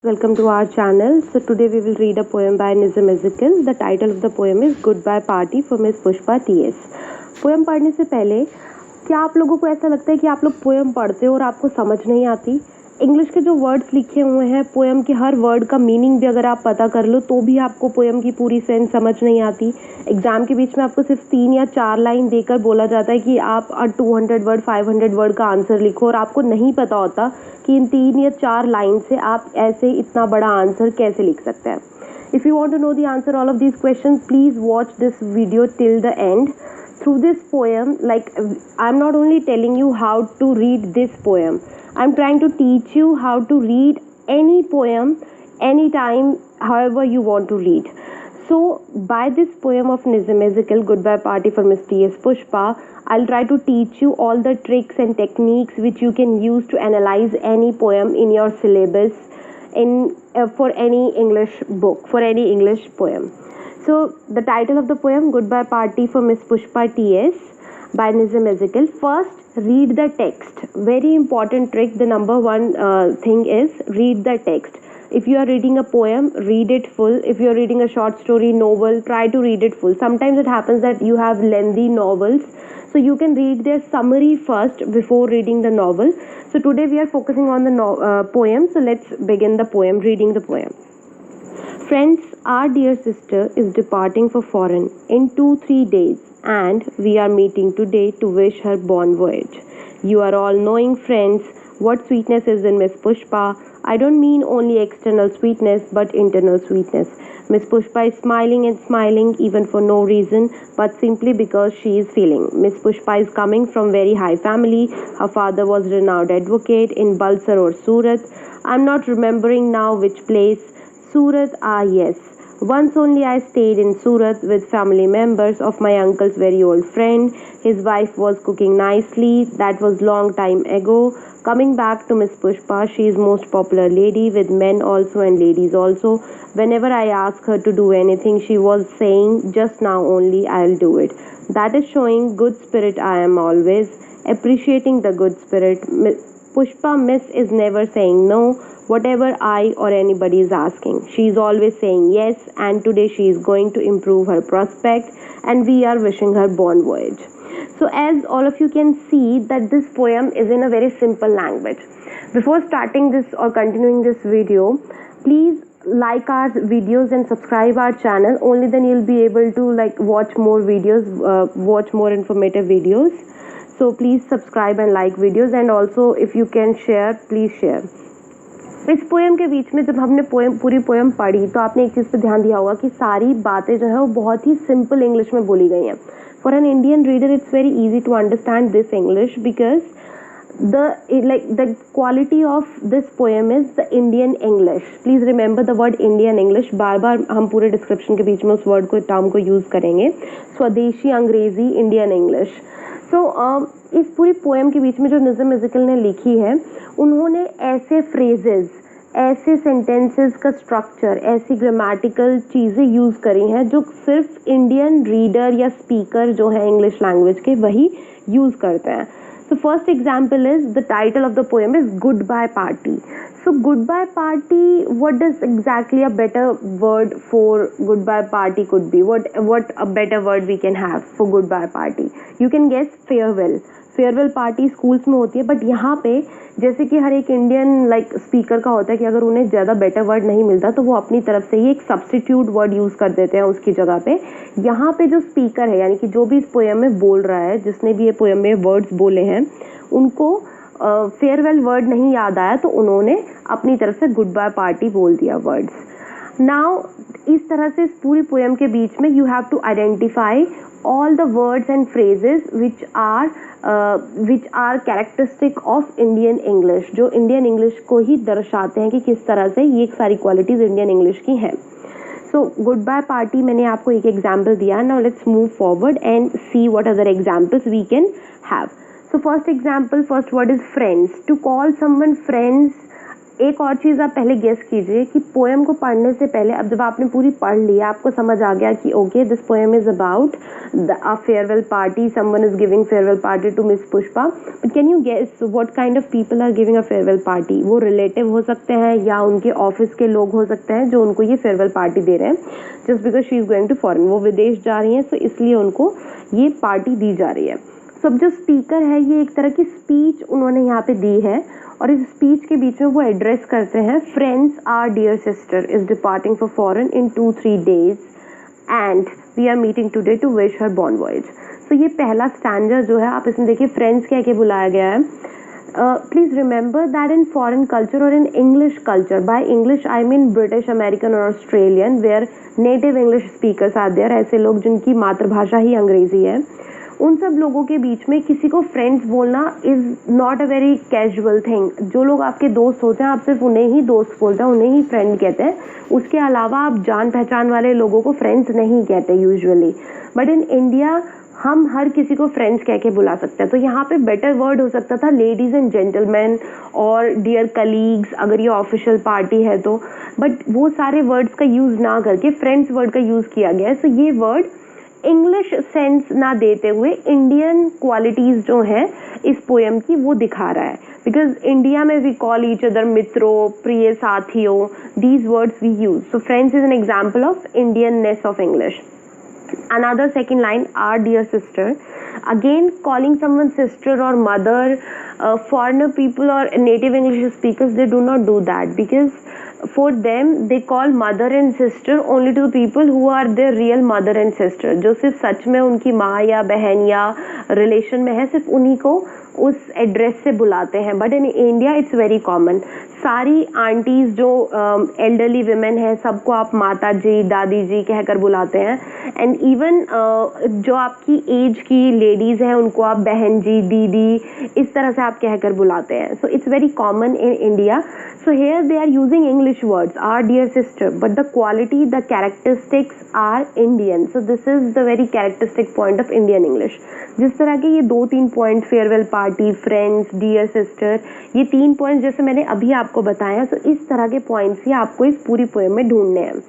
Welcome to our channel. So today we will read a poem by Nizam Ezekiel. The title of the poem is Goodbye Party for Miss Pushpa T.S. Poem पढ़ने से पहले क्या आप लोगों को ऐसा लगता है कि आप लोग पोएम पढ़ते हो और आपको समझ नहीं आती? इंग्लिश के जो वर्ड्स लिखे हुए हैं पोएम के हर वर्ड का मीनिंग भी अगर आप पता कर लो तो भी आपको पोएम की पूरी सेंस समझ नहीं आती. एग्जाम के बीच में आपको सिर्फ 3 या 4 लाइन देकर बोला जाता है कि आप 200 वर्ड 500 वर्ड का आंसर लिखो और आपको नहीं पता होता कि इन 3 या 4 लाइन से आप ऐसे इतना बड़ा आंसर कैसे लिख सकते हैं. If you want to know the answer all of these questions, please watch this video till the end. Through this poem, I'm not only telling you how to read this poem, I'm trying to teach you how to read any poem anytime, however you want to read. So by this poem of Nizam Ezekiel, Goodbye Party for Miss T.S. Pushpa, I'll try to teach you all the tricks and techniques which you can use to analyze any poem in your syllabus for any English book, for any English poem. So the title of the poem, Goodbye Party for Miss Pushpa T.S. by Nizam Ezekiel. First, read the text. Very important trick. The number one thing is read the text. If you are reading a poem, read it full. If you are reading a short story, novel, try to read it full. Sometimes it happens that you have lengthy novels, so you can read their summary first before reading the novel. So today we are focusing on the poem. So let's begin the poem, reading the poem. Friends, our dear sister is departing for foreign in 2-3 days, and we are meeting today to wish her bon voyage. You are all knowing, friends, what sweetness is in Miss Pushpa. I don't mean only external sweetness but internal sweetness. Miss Pushpa is smiling and smiling even for no reason but simply because she is feeling. Miss Pushpa is coming from very high family. Her father was renowned advocate in Balsar or Surat. I'm not remembering now which place. Surat, yes. Once only I stayed in Surat with family members of my uncle's very old friend. His wife was cooking nicely. That was long time ago. Coming back to Miss Pushpa, she is most popular lady with men also and ladies also. Whenever I ask her to do anything, she was saying, just now only I'll do it. That is showing good spirit. I am always appreciating the good spirit. Pushpa Miss is never saying no, whatever I or anybody is asking. She is always saying yes, and today she is going to improve her prospect and we are wishing her bon voyage. So as all of you can see that this poem is in a very simple language. Before starting this or continuing this video, please like our videos and subscribe our channel. Only then you'll be able to watch more videos, watch more informative videos. So please subscribe and like videos, and also if you can share, please share. इस poem के बीच में जब हमने पूरी poem पढ़ी तो आपने एक चीज़ पे ध्यान दिया होगा कि सारी बातें जो है वो बहुत ही सिंपल इंग्लिश में बोली गई हैं. For an Indian reader it's very easy to understand this English because the quality of this poem is the Indian English. Please remember the word Indian English. बार बार हम पूरे डिस्क्रिप्शन के बीच में उस वर्ड को टर्म को यूज़ करेंगे. स्वदेशी अंग्रेजी इंडियन इंग्लिश. इस पूरी पोएम के बीच में जो निज़म एज़ेकियल ने लिखी है उन्होंने ऐसे फ्रेजेस, ऐसे सेंटेंसेस का स्ट्रक्चर, ऐसी ग्रामेटिकल चीज़ें यूज़ करी हैं जो सिर्फ इंडियन रीडर या स्पीकर जो है इंग्लिश लैंग्वेज के वही यूज़ करते हैं. So first example is the title of the poem is Goodbye Party. So goodbye party, what does exactly a better word for goodbye party could be? What a better word we can have for goodbye party? You can guess farewell. Farewell party schools में होती है, but यहाँ पे जैसे कि हर एक Indian speaker का होता है कि अगर उन्हें ज़्यादा बेटर वर्ड नहीं मिलता तो वो अपनी तरफ से ही एक सब्स्टिट्यूट वर्ड यूज़ कर देते हैं उसकी जगह पे. यहाँ पे जो स्पीकर है यानी कि जो भी इस पोएम में बोल रहा है, जिसने भी ये पोएम में वर्ड्स बोले हैं, उनको फेयरवेल वर्ड नहीं याद आया तो उन्होंने अपनी तरफ से गुड बाय पार्टी बोल दिया वर्ड्स. नाउ इस तरह से इस पूरी पोएम के बीच में you have to identify all the words and phrases which are characteristic of Indian English, जो Indian English को ही दर्शाते हैं कि किस तरह से ये सारी qualities Indian English की हैं. So goodbye party मैंने आपको एक example दिया. Now let's move forward and see what other examples we can have. So first example, first word is friends. To call someone friends एक और चीज़ आप पहले गेस कीजिए कि पोएम को पढ़ने से पहले, अब जब आपने पूरी पढ़ ली, आपको समझ आ गया कि okay this poem is about a farewell party, someone is giving farewell party to miss Pushpa, but can you guess what kind of people are giving a farewell party? वो रिलेटिव हो सकते हैं या उनके ऑफिस के लोग हो सकते हैं जो उनको ये फेयरवेल पार्टी दे रहे हैं, just because she is going to foreign, वो विदेश जा रही हैं, सो इसलिए उनको ये पार्टी दी जा रही है। सो अब जो स्पीकर है ये एक तरह की स्पीच उन्होंने यहाँ पे दी है, और इस स्पीच के बीच में वो एड्रेस करते हैं, friends our dear sister is departing for foreign in 2-3 days and we are meeting today to wish her bon voyage. So ये पहला स्टैंडर जो है, आप इसमें देखिए फ्रेंड्स कह के बुलाया गया है। Please remember that in foreign culture और in English culture, by English I mean British, American और Australian, where native English speakers are there, ऐसे लोग जिनकी मातृभाषा ही अंग्रेजी है, उन सब लोगों के बीच में किसी को फ्रेंड्स बोलना is not a very casual thing. जो लोग आपके दोस्त होते हैं आप सिर्फ उन्हें ही दोस्त बोलते हैं, उन्हें ही फ्रेंड कहते हैं, उसके अलावा आप जान पहचान वाले लोगों को फ्रेंड्स नहीं कहते यूजुअली। बट इन इंडिया हम हर किसी को फ्रेंड्स कह के बुला सकते हैं, तो यहाँ पे बेटर वर्ड हो सकता था लेडीज़ एंड जेंटलमैन और डियर कलीग्स, अगर ये ऑफिशियल पार्टी है तो। बट वो सारे वर्ड्स का यूज़ ना करके फ्रेंड्स वर्ड का यूज़ किया गया है। सो ये वर्ड इंग्लिश सेंस ना देते हुए इंडियन क्वालिटीज़ जो हैं इस पोएम की वो दिखा रहा है, बिकॉज इंडिया में वी कॉल ईच अदर मित्रों, प्रिय साथियों, these words we use. So friends is an example of Indianness of English. Another second line, our dear sister, again calling someone sister or mother. Foreigner people or native English speakers, they do not do that, because for them they call mother and sister only to the people who are their real mother and sister, जो सिर्फ सच में उनकी माँ या बहन या relation में है, सिर्फ उन्हीं को उस एड्रेस से बुलाते हैं। But in India it's very common, सारी आंटीज़ जो एल्डरली विमेन है सबको आप माता जी, दादी जी कहकर बुलाते हैं, एंड इवन जो आपकी एज की लेडीज़ हैं उनको आप बहन जी, दीदी, इस तरह से आप कहकर बुलाते हैं। So it's very common in India. So here they are using English words, our dear sister, but the quality, the characteristics are Indian. So this is the very characteristic point of Indian English. जिस तरह के ये 2-3 point, farewell party, friends, dear sister, ये 3 points जैसे मैंने अभी आपको बताया, तो इस तरह के पॉइंट्स ही आपको इस पूरी पोएम में ढूंढने हैं।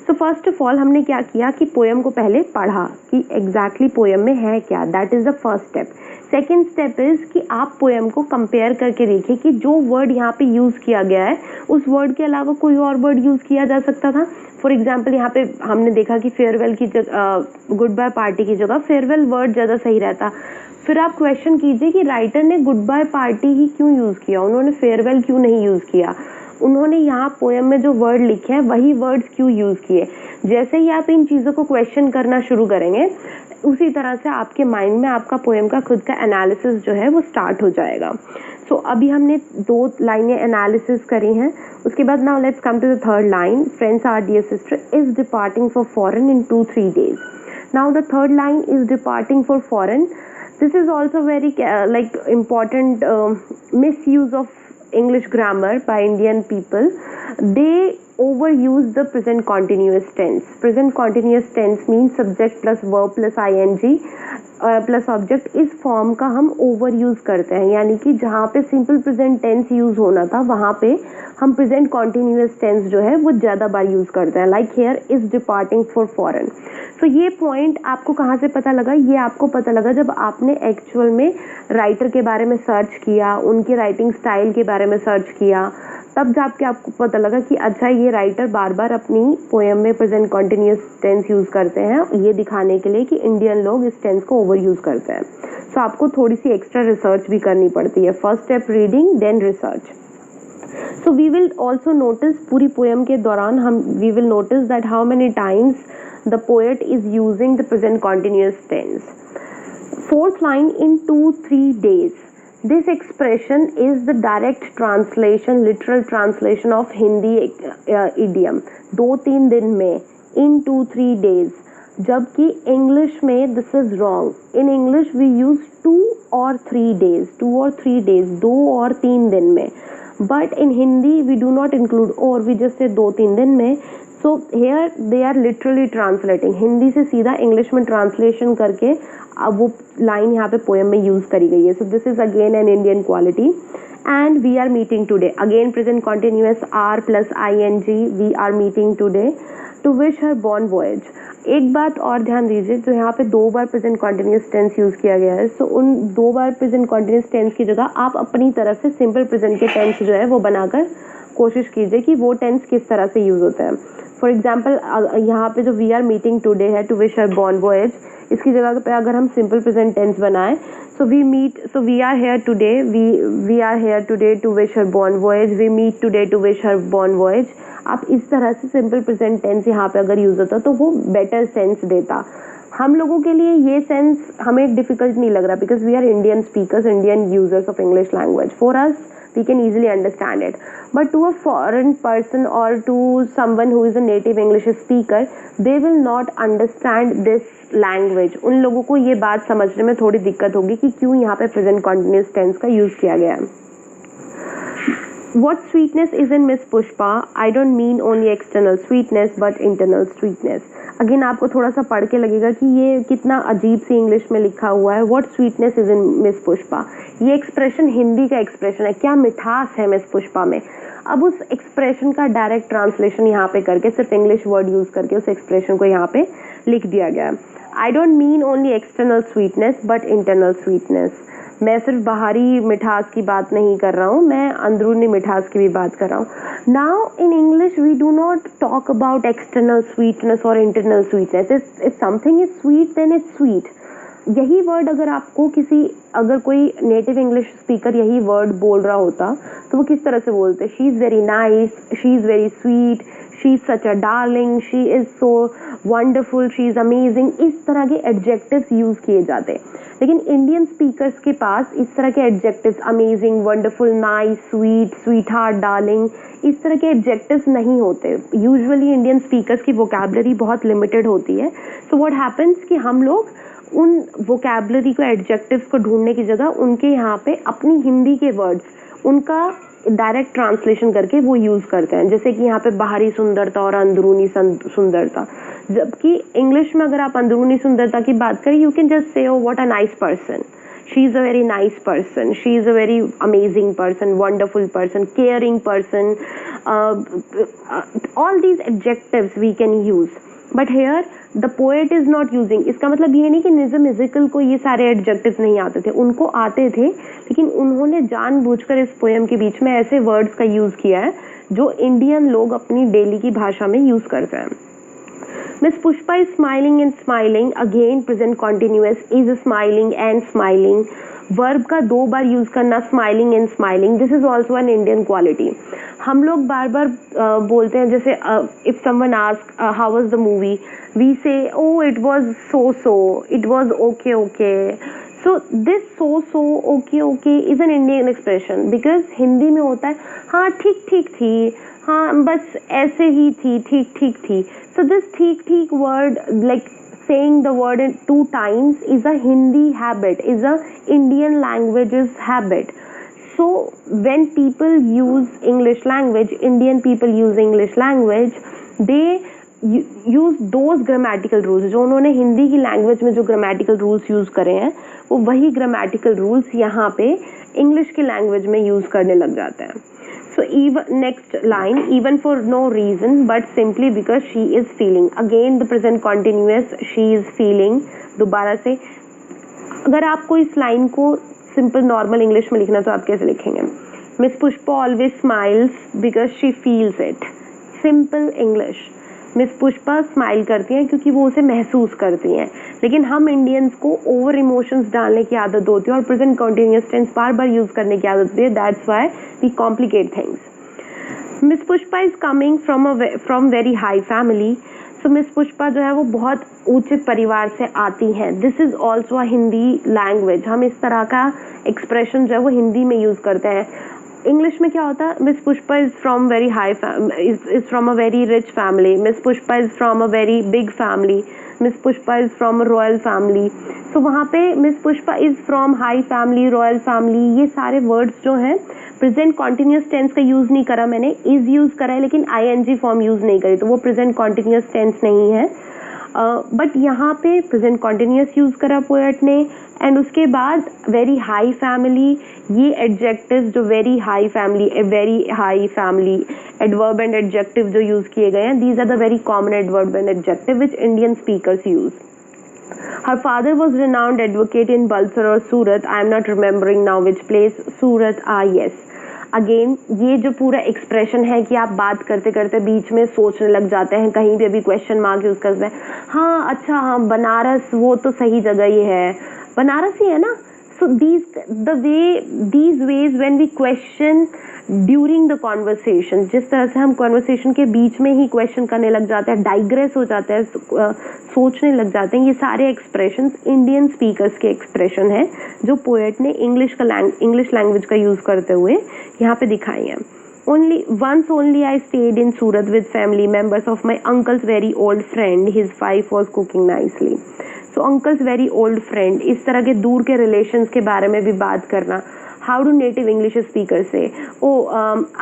सो फर्स्ट ऑफ ऑल हमने क्या किया कि पोएम को पहले पढ़ा कि एग्जैक्टली पोएम में है क्या, that is the first step. Second step is कि आप पोएम को कंपेयर करके देखिए कि जो वर्ड यहाँ पे यूज़ किया गया है उस वर्ड के अलावा कोई और वर्ड यूज़ किया जा सकता था। फॉर एग्जाम्पल यहाँ पे हमने देखा कि फेयरवेल की जगह, गुड बाय पार्टी की जगह फेयरवेल वर्ड ज़्यादा सही रहता। फिर आप क्वेश्चन कीजिए कि राइटर ने गुड बाय पार्टी ही क्यों यूज़ किया, उन्होंने फेयरवेल क्यों नहीं यूज़ किया, उन्होंने यहाँ पोएम में जो वर्ड लिखे हैं वही वर्ड्स क्यों यूज़ किए। जैसे ही आप इन चीज़ों को क्वेश्चन करना शुरू करेंगे उसी तरह से आपके माइंड में आपका पोएम का खुद का एनालिसिस जो है वो स्टार्ट हो जाएगा। सो अभी हमने 2 लाइनें एनालिसिस करी हैं, उसके बाद now let's come to the third line, friends our dear sister is departing for foreign in 2-3 days। Now the third line is departing for foreign. This is also very like important misuse of English grammar by Indian people. They overuse the present continuous tense. Present continuous tense means subject plus verb plus ing plus object. इस form का हम over use करते हैं, यानी कि जहाँ पे simple present tense use होना था वहाँ पे हम प्रेजेंट कॉन्टिन्यूस टेंस जो है वो ज़्यादा बार यूज़ करते हैं, like here is departing for foreign. तो ये पॉइंट आपको कहाँ से पता लगा? ये आपको पता लगा जब आपने एक्चुअल में राइटर के बारे में सर्च किया, उनके राइटिंग स्टाइल के बारे में सर्च किया, तब जाके आपको पता लगा कि अच्छा ये राइटर बार बार अपनी पोएम में प्रेजेंट कॉन्टिन्यूस टेंस यूज़ करते हैं, ये दिखाने के लिए कि इंडियन लोग इस टेंस को ओवर यूज़ करते हैं। सो आपको थोड़ी सी एक्स्ट्रा रिसर्च भी करनी पड़ती है। First step reading, then research. So we will also notice, पूरी पोएम के दौरान we will notice that how many times the poet is using the present continuous tense. Fourth line, in 2-3 days. This expression is the direct translation, literal translation of Hindi idiom 2-3 दिन में, in 2-3 days। जबकि English में this is wrong. In English we use 2 or 3 days, 2 or 3 days, 2 और 3 दिन में। But in Hindi we do not include और, we just say 2-3 दिन में। So here they are literally translating, Hindi से सीधा इंग्लिश में ट्रांसलेशन करके अब वो लाइन यहाँ पे पोएम में यूज़ करी गई है। सो this is again an Indian quality. and we are meeting today, again present continuous are plus ing, we are meeting today to wish her bon voyage. एक बात और ध्यान दीजिए, जो यहाँ पे 2 बार प्रेजेंट कॉन्टिन्यूस टेंस यूज़ किया गया है, सो उन 2 बार प्रेजेंट कॉन्टिन्यूस टेंस की जगह आप अपनी तरफ से सिंपल प्रेजेंट के टेंस जो है वो बनाकर कोशिश कीजिए कि वो टेंस किस तरह से यूज़ होते हैं. फॉर एग्जाम्पल यहाँ पे जो वी आर मीटिंग टुडे है, to wish her bon voyage, इसकी जगह पे अगर हम सिंपल प्रेजेंट टेंस बनाएं, so we are here today, we are here today to wish her bon voyage, we meet today to wish her bon voyage. आप इस तरह से सिंपल प्रेजेंट टेंस यहाँ पे अगर यूज़ होता तो वो बेटर सेंस देता. हम लोगों के लिए ये सेंस हमें डिफिकल्ट नहीं लग रहा, because we are Indian speakers, Indian users of English language. For us we can easily understand it, but to a foreign person or to someone who is a native English speaker, they will not understand this language. उन लोगों को ये बात समझने में थोड़ी दिक्कत होगी कि क्यों यहाँ पे present continuous tense का यूज़ किया गया है. What sweetness is in Miss Pushpa? I don't mean only external sweetness but internal sweetness. Again आपको थोड़ा सा पढ़ के लगेगा कि ये कितना अजीब सी इंग्लिश में लिखा हुआ है. What sweetness is in Miss Pushpa, ये एक्सप्रेशन हिंदी का एक्सप्रेशन है, क्या मिठास है मिस पुष्पा में. अब उस एक्सप्रेशन का डायरेक्ट ट्रांसलेशन यहाँ पे करके सिर्फ इंग्लिश वर्ड यूज़ करके उस एक्सप्रेशन को यहाँ पे लिख दिया गया है. I don't mean only external sweetness but internal sweetness. मैं सिर्फ बाहरी मिठास की बात नहीं कर रहा हूँ, मैं अंदरूनी मिठास की भी बात कर रहा हूँ. Now in English we do not talk about external sweetness और internal sweetness. If something is sweet then it's sweet. यही वर्ड अगर कोई नेटिव इंग्लिश स्पीकर यही वर्ड बोल रहा होता तो वो किस तरह से बोलते? She is very nice, she is very sweet, she is such a darling, she is so wonderful, she is amazing. इस तरह के एडजेक्टिव्स यूज़ किए जाते. लेकिन इंडियन स्पीकर्स के पास इस तरह के adjectives amazing, wonderful, nice, sweet, sweet heart, darling, इस तरह के एडजेक्टिव्स नहीं होते. यूजुअली इंडियन स्पीकर्स की वोकैबुलरी बहुत लिमिटेड होती है. सो व्हाट हैपन्स कि हम लोग उन वोकैबुलरी को, एडजेक्टिव्स को ढूंढने की जगह उनके यहाँ पे अपनी हिंदी के वर्ड्स उनका डायरेक्ट ट्रांसलेशन करके वो यूज़ करते हैं. जैसे कि यहाँ पे बाहरी सुंदरता और अंदरूनी सुंदरता, जबकि इंग्लिश में अगर आप अंदरूनी सुंदरता की बात करें, you can just say, oh what a nice person, she is a very nice person, she is a very amazing person, wonderful person, caring person. All these adjectives we can use, but here the poet is not using. इसका मतलब ये नहीं कि निज़म is equal को ये सारे adjectives नहीं आते थे, उनको आते थे, लेकिन उन्होंने जानबूझकर इस पोएम के बीच में ऐसे वर्ड्स का यूज़ किया है जो इंडियन लोग अपनी डेली की भाषा में यूज़ करते हैं. Miss Pushpa is smiling and smiling. Again present continuous is smiling and smiling. Verb का 2 बार यूज़ करना, smiling and smiling. This is also an Indian quality. हम लोग बार बार बोलते हैं, जैसे if someone ask how was the movie, we say oh it was so, it was okay okay. So this so okay okay is an Indian expression, because Hindi में होता है हाँ ठीक ठीक थी, हाँ बस ऐसे ही थी, ठीक ठीक थी. सो दिस ठीक ठीक word, like saying the word 2 times is a Hindi habit, is a Indian language's habit. So when people use English language, Indian people use English language, they use those grammatical rules. जो उन्होंने हिंदी की language में जो grammatical rules use करे हैं, वो वही grammatical rules यहाँ पे इंग्लिश की लैंग्वेज में यूज़ करने लग जाते हैं. So even next line, even for no reason but simply because she is feeling. Again the present continuous, she is feeling. दोबारा से अगर आपको इस लाइन को सिंपल नॉर्मल इंग्लिश में लिखना तो आप कैसे लिखेंगे? Miss Pushpa always smiles because she feels it. Simple English. Miss Pushpa smile करती हैं क्योंकि वो उसे महसूस करती हैं. लेकिन हम इंडियंस को ओवर इमोशंस डालने की आदत होती है और प्रेजेंट कंटिन्यूअस टेंस बार बार यूज़ करने की आदत होती है. That's why we complicate things. Miss Pushpa is coming from very high family. So Miss Pushpa जो है वो बहुत ऊंचे परिवार से आती हैं. This is also a Hindi language. हम इस तरह का एक्सप्रेशन जो है वो हिंदी में यूज़ करते हैं. इंग्लिश में क्या होता है? Miss Pushpa is from very high is from a very rich family. Miss Pushpa is from a very big family. Miss Pushpa is from a royal family. So वहाँ पे miss Pushpa is from high family, royal family, ये सारे words जो हैं present continuous tense का use नहीं करा मैंने, इज़ यूज़ करा है, लेकिन आईएनजी फॉर्म यूज़ नहीं करी, तो वो प्रेजेंट कॉन्टिन्यूस टेंस नहीं है. बट यहाँ पे प्रेजेंट कॉन्टिन्यूस यूज़ करा पोएट ने, एंड उसके बाद वेरी हाई फैमिली, ये एडजेक्टिव जो very high family adverb and adjective जो यूज़ किए गए हैं, these are the very common adverb and adjective which Indian speakers use. Her father was renowned advocate in Balsar or Surat. I am not remembering now which place. Surat, yes. Again ये जो पूरा expression है कि आप बात करते करते बीच में सोचने लग जाते हैं, कहीं भी अभी क्वेश्चन मार्क यूज़ करते हैं, हाँ अच्छा हाँ बनारस वो तो सही जगह ही है, बनारस ही है ना. सो these ways when we question during the conversation, जिस तरह से हम कॉन्वर्सेशन के बीच में ही क्वेश्चन करने लग जाते हैं, डाइग्रेस हो जाते हैं, सोचने लग जाते हैं, ये सारे एक्सप्रेशंस इंडियन स्पीकर्स के एक्सप्रेशन हैं जो पोएट ने इंग्लिश लैंग्वेज का यूज़ करते हुए यहाँ पे दिखाई हैं. Once only I stayed in Surat with family members of my uncle's very old friend. His wife was cooking nicely. So uncle's very old friend, इस तरह के दूर के relations के बारे में भी बात करना. How do native English speakers say?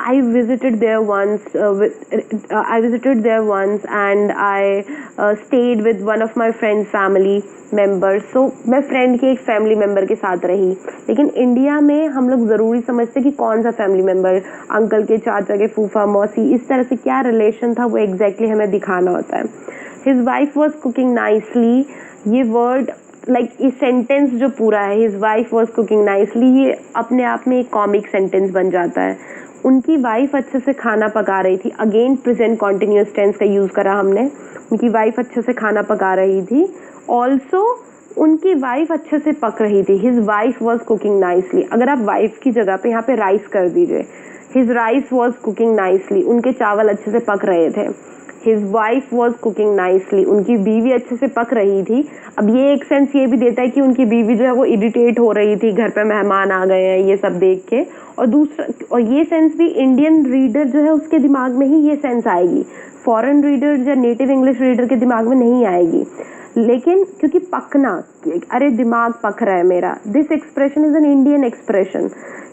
I visited there once. I visited there once and I stayed with one of my friend's family members. So मैं friend के एक family member के साथ रही. लेकिन इंडिया में हम लोग ज़रूरी समझते कि कौन सा family member, अंकल के, चाचा के, फूफा, मौसी, इस तरह से क्या relation था वो exactly हमें दिखाना होता है. His wife was cooking nicely. ये word ये सेंटेंस जो पूरा है, his wife was cooking nicely, ये अपने आप में एक कॉमिक सेंटेंस बन जाता है. उनकी वाइफ अच्छे से खाना पका रही थी. अगेन प्रेजेंट कॉन्टिन्यूस टेंस का यूज़ करा हमने. उनकी वाइफ अच्छे से खाना पका रही थी. ऑल्सो उनकी वाइफ अच्छे से पक रही थी. His wife was cooking nicely. अगर आप वाइफ की जगह पे यहाँ पे राइस कर दीजिए, his rice was cooking nicely, उनके चावल अच्छे से पक रहे थे. His wife was cooking nicely, उनकी बीवी अच्छे से पक रही थी. अब ये एक सेंस ये भी देता है कि उनकी बीवी जो है वो इरिटेट हो रही थी, घर पे मेहमान आ गए हैं ये सब देख के. और ये सेंस भी इंडियन रीडर जो है उसके दिमाग में ही ये सेंस आएगी, फॉरेन रीडर या नेटिव इंग्लिश रीडर के दिमाग में नहीं आएगी. लेकिन क्योंकि पकना, अरे दिमाग पक रहा है मेरा, this expression is an Indian expression.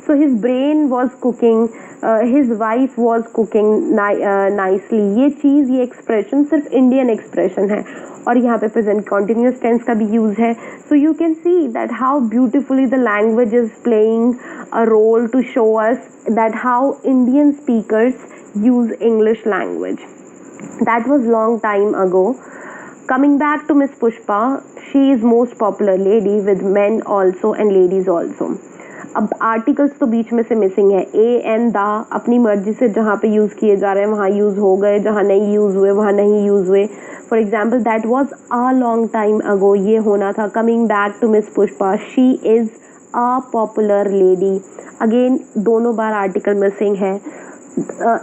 So his brain was cooking, his wife was cooking nicely, ये चीज़, ये एक्सप्रेशन सिर्फ इंडियन एक्सप्रेशन है. और यहाँ पे प्रेजेंट कॉन्टिन्यूस टेंस का भी यूज़ है. So you can see that how beautifully the language is playing a role to show us that how Indian speakers use English language. That was long time ago. Coming back to Miss Pushpa, she is most popular lady with men also and ladies also. अब articles तो बीच में से missing है. A and दा अपनी मर्जी से जहाँ पे यूज़ किए जा रहे हैं वहाँ यूज़ हो गए, जहाँ नहीं यूज़ हुए वहाँ नहीं यूज़ हुए. For example that was a long time ago, ये होना था. Coming back to miss Pushpa, she is a popular lady. Again दोनों बार आर्टिकल मिसिंग है.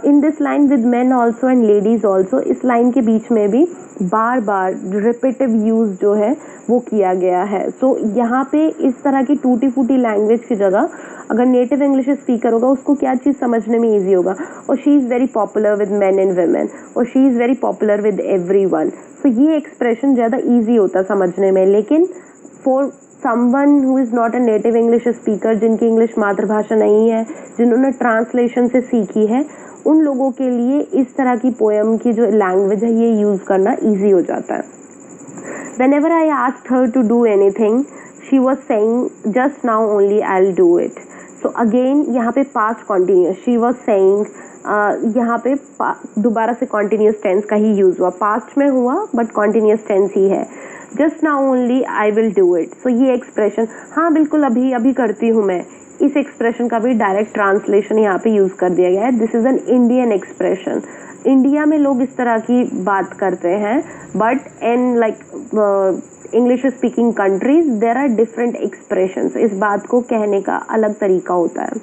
In this line with man also and ladies also, इस लाइन के बीच में भी बार बार रिपीटिव यूज़ जो है वो किया गया है. सो यहाँ पे इस तरह की टूटी फूटी लैंग्वेज की जगह अगर नेटिव इंग्लिश स्पीकर होगा उसको क्या चीज़ समझने में ईजी होगा. और she is very popular with man and women, और she is very popular with everyone. So ये एक्सप्रेशन ज़्यादा ईजी होता समझने में. लेकिन for someone who is not a native English speaker, जिनकी इंग्लिश मातृभाषा नहीं है, जिन्होंने ट्रांसलेशन से सीखी है, उन लोगों के लिए इस तरह की पोएम की जो लैंग्वेज है ये यूज़ करना ईजी हो जाता है. Whenever I asked her to do anything, she was saying, just now only I'll do it. So again यहाँ पे past continuous, she was saying, यहाँ पे दोबारा से continuous tense का ही यूज़ हुआ. past में हुआ but continuous tense ही है. just now only I will do it. So ये एक्सप्रेशन, हाँ बिल्कुल अभी अभी करती हूँ मैं, इस एक्सप्रेशन का भी डायरेक्ट ट्रांसलेशन यहाँ पे यूज़ कर दिया गया है. This is an Indian expression. India में लोग इस तरह की बात करते हैं, but in English speaking countries there are different expressions. इस बात को कहने का अलग तरीका होता है.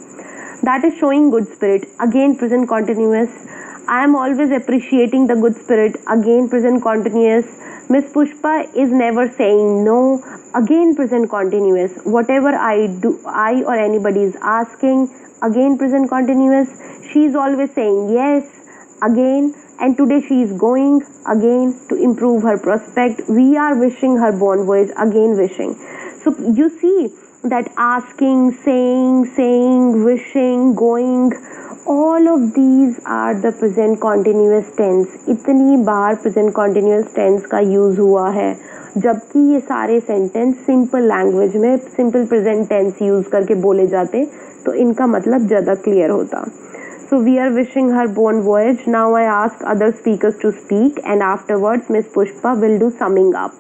That is showing good spirit. Again present continuous. I am always appreciating the good spirit. Again present continuous. Miss Pushpa is never saying no. Again present continuous. Whatever I or anybody is asking, again present continuous. She is always saying yes. Again, and today she is going again to improve her prospect. We are wishing her bon voyage. Again wishing. So you see that asking, saying, wishing, going, all of these are the present continuous tense. इतनी बार present continuous tense का use हुआ है, जबकि ये सारे sentence simple language में simple present tense use करके बोले जाते, तो इनका मतलब ज़्यादा क्लियर होता। So we are wishing her bon voyage. Now I ask other speakers to speak, and afterwards Miss Pushpa will do summing up.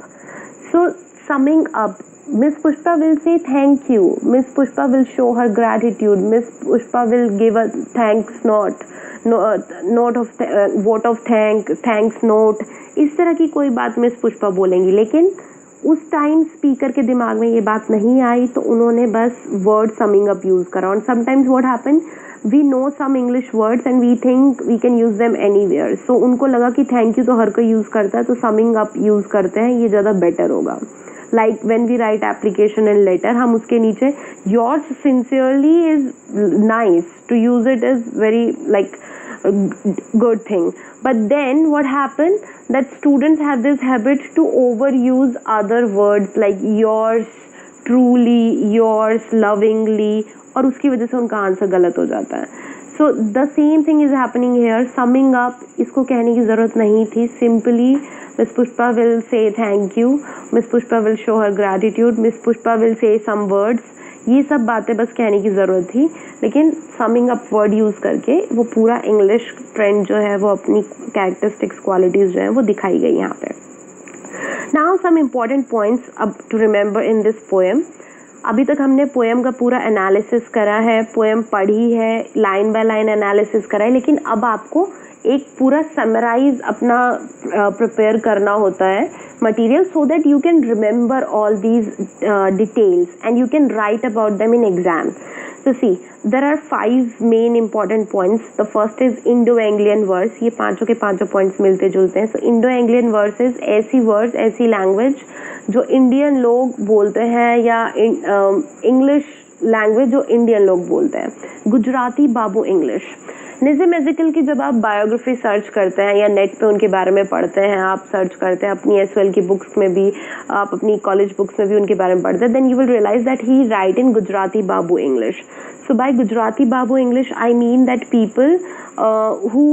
So summing up, Miss Pushpa will say thank you. Miss Pushpa will show her gratitude. Miss Pushpa will give a thanks note, note of vote of thanks note. इस तरह की कोई बात miss Pushpa बोलेंगी, लेकिन उस time speaker के दिमाग में ये बात नहीं आई, तो उन्होंने बस वर्ड समिंग अप यूज़ करा। और sometimes what happen, we know some English words and we think we can use them anywhere. So उनको लगा कि थैंक यू तो हर कोई यूज़ करता है, तो समिंग अप यूज़ करते हैं, ये ज़्यादा बेटर होगा। Like when we write application and letter, हम उसके नीचे yours sincerely is nice, to use it is very like good thing. But then what happened, that students have this habit to overuse other words like yours truly, yours lovingly, और उसकी वजह से उनका answer गलत हो जाता है। So the same thing is happening here. Summing up, इसको कहने की ज़रूरत नहीं थी। Simply miss Pushpa will say thank you, miss Pushpa will show her gratitude, miss Pushpa will say some words, ये सब बातें बस कहने की ज़रूरत थी। लेकिन समिंग अप वर्ड यूज़ करके वो पूरा इंग्लिश ट्रेंड जो है, वो अपनी कैरेक्टरिस्टिक्स क्वालिटीज़ जो हैं वो दिखाई गई यहाँ पे। नाउ सम इम्पॉर्टेंट पॉइंट्स अब to remember in this poem. अभी तक हमने पोएम का पूरा एनालिसिस करा है, पोएम पढ़ी है, लाइन बाय लाइन एनालिसिस करा है, लेकिन अब आपको एक पूरा समराइज अपना प्रिपेयर करना होता है material, so that you can remember all these details and you can write about them in exam. So see, there are 5 main important points. The first is Indo-Anglian verse. ये पांचों के पांचों points मिलते जुलते हैं। So Indo-Anglian verses ऐसी words, ऐसी language जो इंडियन लोग बोलते हैं, या इंग्लिश लैंग्वेज जो इंडियन लोग बोलते हैं। गुजराती बाबू इंग्लिश। निज़िम एज़िकल की जब आप बायोग्राफी सर्च करते हैं या नेट पे उनके बारे में पढ़ते हैं, आप सर्च करते हैं, अपनी एसएल की बुक्स में भी, आप अपनी कॉलेज बुक्स में भी उनके बारे में पढ़ते हैं, then you will realize that he write in Gujarati babu English. So by Gujarati Babu English, I mean that people who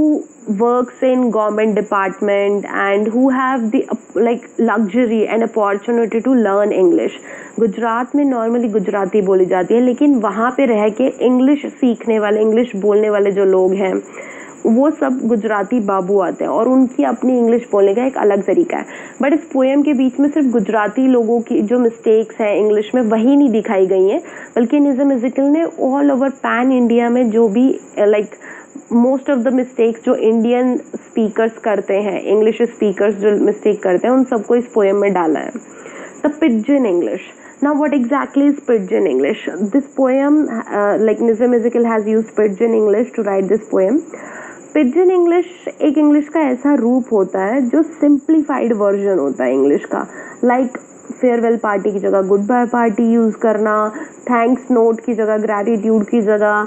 works in government department and who have the like luxury and opportunity to learn English. Gujarat में normally Gujarati बोली जाती है, लेकिन वहाँ पे रह के English सीखने वाले, इंग्लिश बोलने वाले जो लोग हैं, वो सब गुजराती बाबू आते हैं और उनकी अपनी इंग्लिश बोलने का एक अलग तरीका है। बट इस पोएम के बीच में सिर्फ गुजराती लोगों की जो मिस्टेक्स हैं इंग्लिश में, वही नहीं दिखाई गई हैं, बल्कि निज़िम एज़िकल ने ऑल ओवर पैन इंडिया में जो भी like most of the mistakes जो इंडियन स्पीकर्स करते हैं, इंग्लिश स्पीकर्स जो मिस्टेक करते हैं, उन सबको इस पोएम में डाला है। The pigeon English. Now what exactly is pidgin English? This poem, like Nizam Ezekiel has used pidgin English to write this poem. Pigeon English एक इंग्लिश का ऐसा रूप होता है जो सिंप्लीफाइड वर्जन होता है इंग्लिश का। लाइक फेयरवेल पार्टी की जगह गुड बाय पार्टी यूज़ करना, थैंक्स नोट की जगह ग्रैटिट्यूड की जगह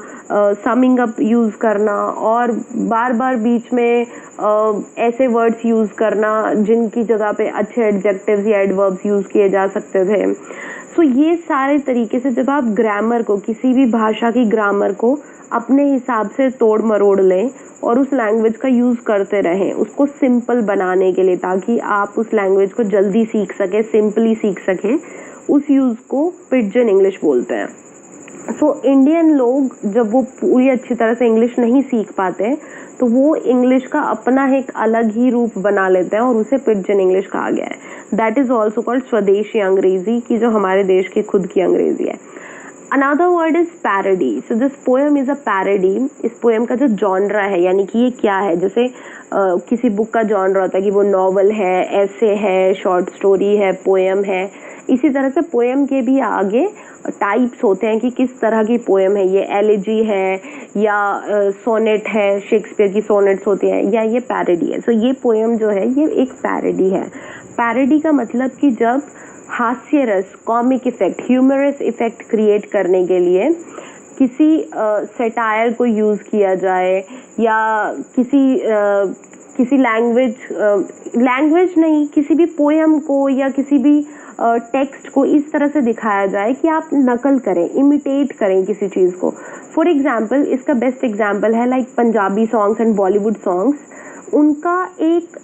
समिंग अप यूज़ करना, और बार बार बीच में ऐसे वर्ड्स यूज़ करना जिनकी जगह पे अच्छे एडजेक्टिव्स या एडवर्ब्स यूज़ किए जा सकते थे। सो ये सारे तरीके से जब आप ग्रामर को, किसी भी भाषा की ग्रामर को अपने हिसाब से तोड़ मरोड़ लें और उस लैंग्वेज का यूज़ करते रहें उसको सिंपल बनाने के लिए, ताकि आप उस लैंग्वेज को जल्दी सीख सकें, सिंपली सीख सकें, उस यूज़ को पिजन इंग्लिश बोलते हैं। सो इंडियन लोग जब वो पूरी अच्छी तरह से इंग्लिश नहीं सीख पाते, तो वो इंग्लिश का अपना एक अलग ही रूप बना लेते हैं और उसे पिजन इंग्लिश कहा गया है। दैट इज़ ऑल्सो कॉल्ड स्वदेशी अंग्रेज़ी, की जो हमारे देश की खुद की अंग्रेज़ी है। Another word is parody. So this poem is a parody. इस पोएम का जो जॉनरा है, यानी कि ये क्या है, जैसे किसी बुक का जॉनरा होता है कि वो नॉवल है, ऐसे है, शॉर्ट स्टोरी है, पोएम है, इसी तरह से पोएम के भी आगे टाइप्स होते हैं कि किस तरह की पोएम है। ये एलिजी है, या सोनेट है, शेक्सपियर की सोनेट्स होती हैं, या ये पैरोडी है। सो ये पोएम जो है ये एक पैरोडी है। पैरोडी का मतलब कि जब हास्य रस, comic effect, humorous effect create करने के लिए किसी सेटायर को यूज़ किया जाए, या किसी लैंग्वेज नहीं, किसी भी पोएम को या किसी भी टेक्स्ट को इस तरह से दिखाया जाए कि आप नकल करें, इमिटेट करें किसी चीज़ को। फॉर एग्जाम्पल, इसका बेस्ट एग्जाम्पल है like Punjabi songs and Bollywood songs. उनका एक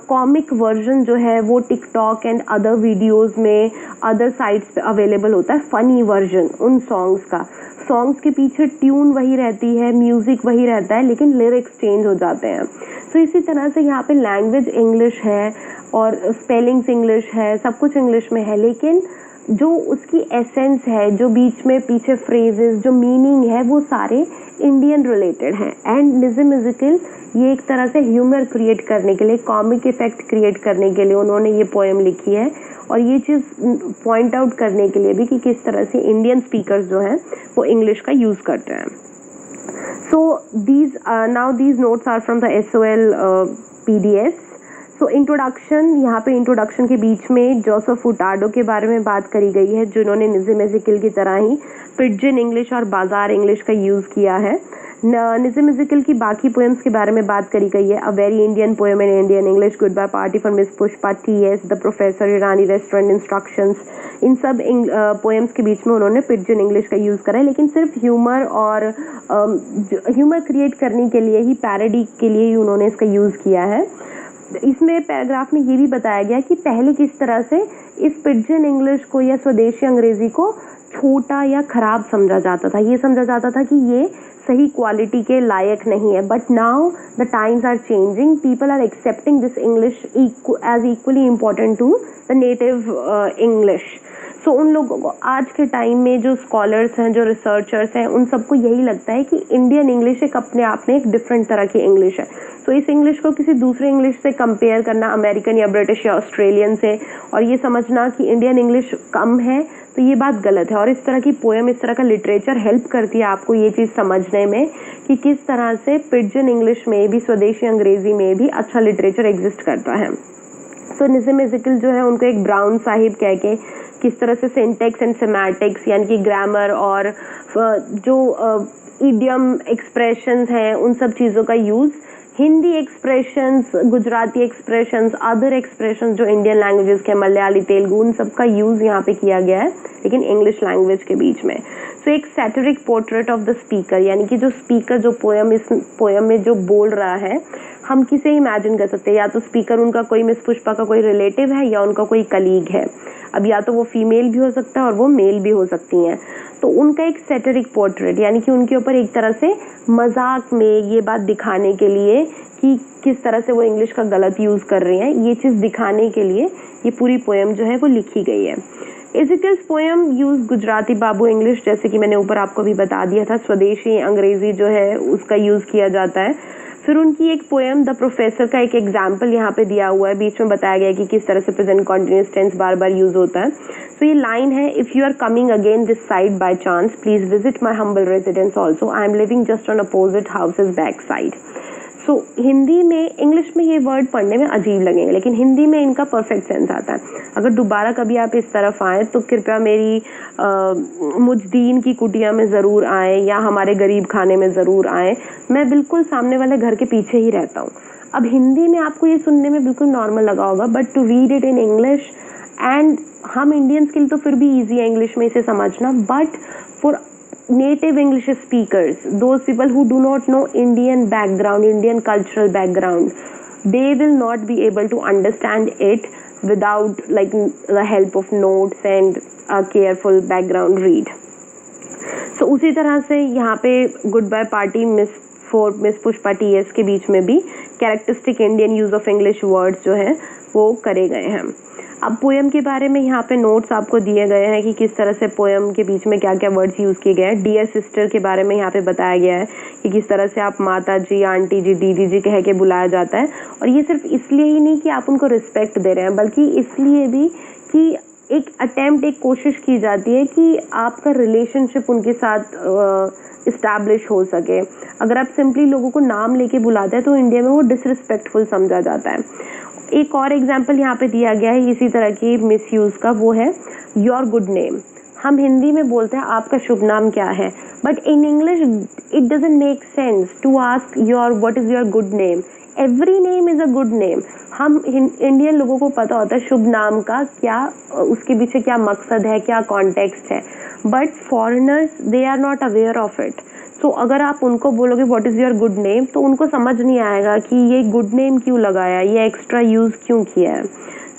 कॉमिक वर्जन जो है वो टिकटॉक एंड अदर वीडियोस में, अदर साइट्स पे अवेलेबल होता है, फ़नी वर्जन उन सॉन्ग्स का। सॉन्ग्स के पीछे ट्यून वही रहती है, म्यूज़िक वही रहता है, लेकिन लिरिक्स चेंज हो जाते हैं। तो इसी तरह से यहाँ पे लैंग्वेज इंग्लिश है और स्पेलिंग्स इंग्लिश है, सब कुछ इंग्लिश में है, लेकिन जो उसकी एसेंस है, जो बीच में पीछे फ्रेजेस, जो मीनिंग है, वो सारे इंडियन रिलेटेड हैं। एंड निज़्म म्यूजिकल ये एक तरह से ह्यूमर क्रिएट करने के लिए, कॉमिक इफेक्ट क्रिएट करने के लिए उन्होंने ये पोएम लिखी है, और ये चीज़ पॉइंट आउट करने के लिए भी कि किस तरह से इंडियन स्पीकर्स जो हैं वो इंग्लिश का यूज़ करते हैं। So now these notes are from the SOL PDFs। So introduction, यहाँ पे इंट्रोडक्शन के बीच में जोसेफ फुटाडो के बारे में बात करी गई है, जिन्होंने निज़्म म्यूजिकल की तरह ही पिडजिन इंग्लिश और बाजार इंग्लिश का यूज़ किया है। निज़्म म्यूजिकल की बाकी पोएम्स के बारे में बात करी गई है। A very Indian poem in Indian English, good bye party for miss Pushpa TS, the professor, Irani restaurant instructions, इन सब पोएम्स के बीच में उन्होंने पिडजिन इंग्लिश का यूज़ करा है, लेकिन सिर्फ ह्यूमर और ह्यूमर क्रिएट करने के लिए ही, पैरोडी के लिए ही उन्होंने इसका यूज़ किया है। इसमें पैराग्राफ में ये भी बताया गया कि पहले किस तरह से इस पिडजिन इंग्लिश को या स्वदेशी अंग्रेजी को छोटा या खराब समझा जाता था। ये समझा जाता था कि ये सही क्वालिटी के लायक नहीं है, but now the times are changing, people are accepting this English as equally important to the native English. So उन लोगों को आज के टाइम में, जो स्कॉलर्स हैं, जो रिसर्चर्स हैं, उन सबको यही लगता है कि इंडियन इंग्लिश एक अपने आप में एक डिफरेंट तरह की इंग्लिश है। तो इस इंग्लिश को किसी दूसरे इंग्लिश से कंपेयर करना, अमेरिकन या ब्रिटिश या ऑस्ट्रेलियन से, और ये समझना कि इंडियन इंग्लिश कम है, तो ये बात गलत है। और इस तरह की पोएम, इस तरह का लिटरेचर हेल्प करती है आपको ये चीज़ समझने में कि किस तरह से पिडजिन इंग्लिश में भी, स्वदेशी अंग्रेजी में भी अच्छा लिटरेचर एग्जिस्ट करता है। सो निज़्म म्यूजिकल जो है उनको एक ब्राउन साहिब कह के किस तरह से सिंटेक्स एंड सेमेटिक्स यानी कि ग्रामर और जो इडियम एक्सप्रेशंस हैं उन सब चीज़ों का use, Hindi expressions, Gujarati expressions, other expressions जो इंडियन लैंग्वेजेस के, मलयाली, तेलुगु, उन सब का यूज़ यहाँ पे किया गया है, लेकिन इंग्लिश लैंग्वेज के बीच में। सो एक सैटिरिक पोर्ट्रेट ऑफ द स्पीकर, यानी कि जो स्पीकर, जो इस पोएम में जो बोल रहा है, हम किसे इमेजिन कर सकते हैं, या तो स्पीकर उनका कोई मिस पुष्पा का कोई रिलेटिव है या उनका कोई कलीग है। अब या तो वो फीमेल भी हो सकता है और वो मेल भी हो सकती हैं। तो उनका एक सैटिरिक पोर्ट्रेट, यानी कि उनके ऊपर एक तरह से मजाक में ये बात दिखाने के लिए कि किस तरह से वो इंग्लिश का गलत यूज़ कर रही हैं, ये चीज़ दिखाने के लिए ये पूरी पोएम जो है वो लिखी गई है। इजिकल्स poem use Gujarati babu English, जैसे कि मैंने ऊपर आपको भी बता दिया था, स्वदेशी अंग्रेज़ी जो है उसका यूज़ किया जाता है। फिर उनकी एक पोएम द प्रोफेसर का एक एग्जाम्पल यहाँ पे दिया हुआ है, बीच में बताया गया है कि किस तरह से प्रेजेंट कॉन्टिन्यूस टेंस बार बार यूज़ होता है। तो ये लाइन है, if you are coming again this side by chance, please visit my humble residence also, I am living just on opposite houses back side. So Hindi में, इंग्लिश में ये वर्ड पढ़ने में अजीब लगेंगे, लेकिन हिंदी में इनका परफेक्ट सेंस आता है। अगर दोबारा कभी आप इस तरफ आएँ तो कृपया मेरी मुजदीन की कुटिया में ज़रूर आएँ या हमारे गरीब खाने में ज़रूर आएँ, मैं बिल्कुल सामने वाले घर के पीछे ही रहता हूँ। अब हिंदी में आपको ये सुनने में बिल्कुल नॉर्मल लगा होगा, but to read it in English, and हम इंडियंस के लिए तो फिर भी ईजी है इंग्लिश में इसे समझना, but for native English speakers, those people who do not know Indian background, Indian cultural background, they will not be able to understand it without like the help of notes and a careful background read. So उसी तरह से यहाँ पे good bye party miss Pushpa TS के बीच में भी characteristic Indian use of English words जो हैं वो करे गए हैं। अब पोएम के बारे में यहाँ पे नोट्स आपको दिए गए हैं कि किस तरह से पोएम के बीच में क्या क्या वर्ड्स यूज़ किए गए हैं। डियर सिस्टर के बारे में यहाँ पे बताया गया है कि किस तरह से आप माता जी, आंटी जी, दीदी जी कह के बुलाया जाता है, और ये सिर्फ इसलिए ही नहीं कि आप उनको रिस्पेक्ट दे रहे हैं, बल्कि इसलिए भी कि एक अटेम्प्ट, एक कोशिश की जाती है कि आपका रिलेशनशिप उनके साथ इस्टेब्लिश हो सके। अगर आप सिंपली लोगों को नाम लेके बुलाते हैं तो इंडिया में वो डिसरिस्पेक्टफुल समझा जाता है। एक और एग्जाम्पल यहाँ पे दिया गया है इसी तरह की मिसयूज़ का, वो है योर गुड नेम। हम हिंदी में बोलते हैं आपका शुभ नाम क्या है, but in English it doesn't make sense to ask your what is your good name. Every name is a good name. हम इंडियन लोगों को पता होता है शुभ नाम का क्या, उसके पीछे क्या मकसद है, क्या कॉन्टेक्स्ट है, but foreigners they are not aware of it. So अगर आप उनको बोलोगे what is your good name, तो उनको समझ नहीं आएगा कि ये गुड नेम क्यों लगाया, ये एक्स्ट्रा यूज़ क्यों किया है।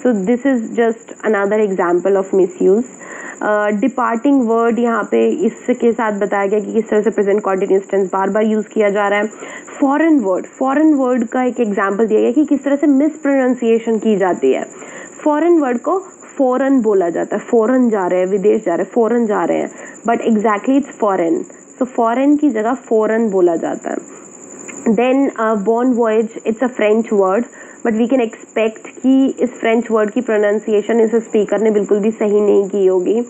सो this is just another example of miss use. Departing word यहाँ पे इसके साथ बताया गया कि किस तरह से प्रेजेंट कॉन्टिन्यूअस टेंस बार बार यूज़ किया जा रहा है। फॉरेन वर्ड का एक एग्जाम्पल दिया गया कि किस तरह से मिस प्रोनाउंसिएशन की जाती है। फॉरेन वर्ड को फॉरेन बोला जाता है, फॉरेन जा रहे हैं, विदेश जा रहे हैं, फॉरेन जा रहे हैं, but exactly it's foreign. So foreign की जगह फॉरेन बोला जाता है। Then bon voyage, it's a French word, but we can expect कि इस फ्रेंच वर्ड की प्रोनाउंसिएशन इस स्पीकर ने बिल्कुल भी सही नहीं की होगी।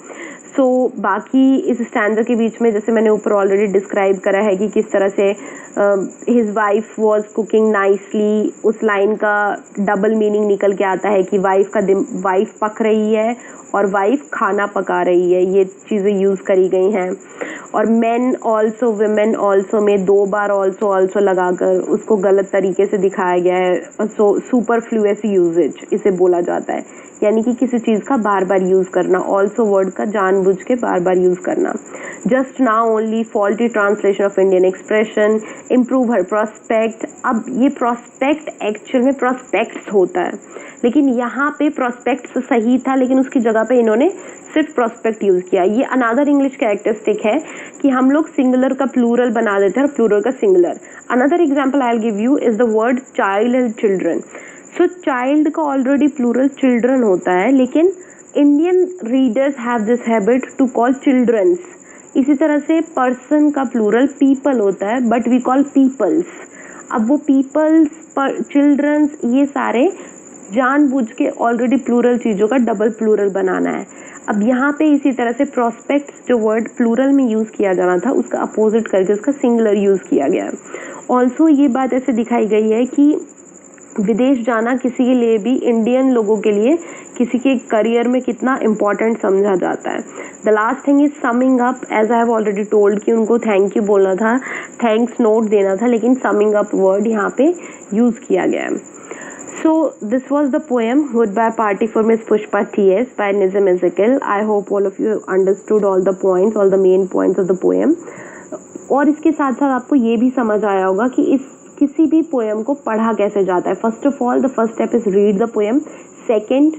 सो बाकी इस स्टैंडर के बीच में जैसे मैंने ऊपर ऑलरेडी डिस्क्राइब करा है कि किस तरह से his wife was cooking nicely, उस लाइन का डबल मीनिंग निकल के आता है कि वाइफ पक रही है और वाइफ खाना पका रही है, ये चीज़ें यूज़ करी गई हैं। और मेन ऑल्सो, विमेन ऑल्सो में 2 बार ऑल्सो लगाकर उसको गलत तरीके से दिखाया गया है। सो सुपरफ्लुअस यूजेज इसे बोला जाता है, यानी कि किसी चीज़ का बार बार यूज़ करना, ऑल्सो वर्ड का जानबूझ के बार बार यूज़ करना। Just now only faulty translation of Indian expression, improve her prospect. अब ये प्रोस्पेक्ट एक्चुअल में प्रोस्पेक्ट्स होता है, लेकिन यहाँ पे प्रोस्पेक्ट्स सही था, लेकिन उसकी जगह पे इन्होंने सिर्फ प्रोस्पेक्ट यूज़ किया। ये अनदर इंग्लिश कैरेक्टरिस्टिक है कि हम लोग सिंगुलर का प्लूरल बना देते हैं और प्लूरल का singular. Another example I will give you is the word child and children. So child का ऑलरेडी प्लूरल चिल्ड्रन होता है, लेकिन Indian readers have this habit to call childrens. इसी तरह से पर्सन का प्लूरल पीपल होता है, बट वी कॉल पीपल्स। अब वो पीपल्स, चिल्ड्रंस, ये सारे जानबूझ के ऑलरेडी प्लूरल चीज़ों का डबल प्लूरल बनाना है। अब यहाँ पे इसी तरह से प्रोस्पेक्ट्स जो वर्ड प्लूरल में यूज़ किया जाना था, उसका अपोजिट करके उसका सिंगुलर यूज़ किया गया है। ऑल्सो ये बात ऐसे दिखाई गई है कि विदेश जाना किसी के लिए भी, इंडियन लोगों के लिए किसी के करियर में कितना इम्पॉर्टेंट समझा जाता है। The last thing is summing up, as I have already told कि उनको थैंक यू बोलना था, थैंक्स नोट देना था, लेकिन समिंग अप वर्ड यहाँ पे यूज़ किया गया है। So this was the poem Goodbye Party for Miss Pushpa T.S. by Nizam Ezekiel. I hope all of you understood all the points, all the main points of the poem. और इसके साथ साथ आपको ये भी समझ आया होगा कि इस किसी भी पोएम को पढ़ा कैसे जाता है। First of all the first step is read the poem. Second,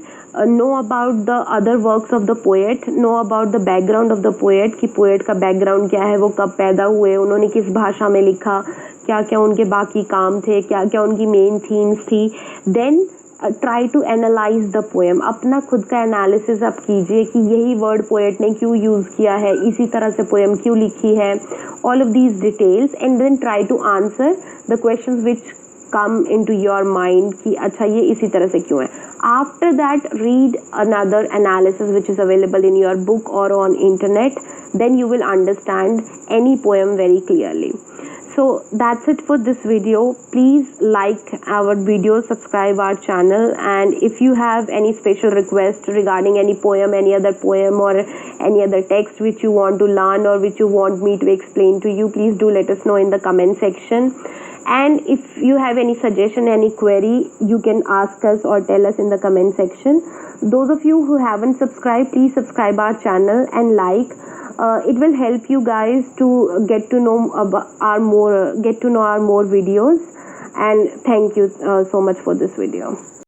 know about the other works of the poet, know about the background of the poet, कि पोएट का बैकग्राउंड क्या है, वो कब पैदा हुए, उन्होंने किस भाषा में लिखा, क्या क्या उनके बाकी काम थे, क्या क्या उनकी मेन थीम्स थी। Then try to analyse the poem, अपना खुद का एनालिसिस आप कीजिए कि यही वर्ड पोएट ने क्यों यूज़ किया है, इसी तरह से पोएम क्यों लिखी है, all of these details, and then try to answer the questions which come into your mind कि अच्छा ये इसी तरह से क्यों है। After that read another analysis which is available in your book और on internet, then you will understand any poem very clearly. So that's it for this video. Please like our video, subscribe our channel, and if you have any special request regarding any poem, any other poem or any other text which you want to learn or which you want me to explain to you, please do let us know in the comment section. And if you have any suggestion, any query, you can ask us or tell us in the comment section. Those of you who haven't subscribed, please subscribe our channel and like. It will help you guys to get to know our more videos. And thank you so much for this video.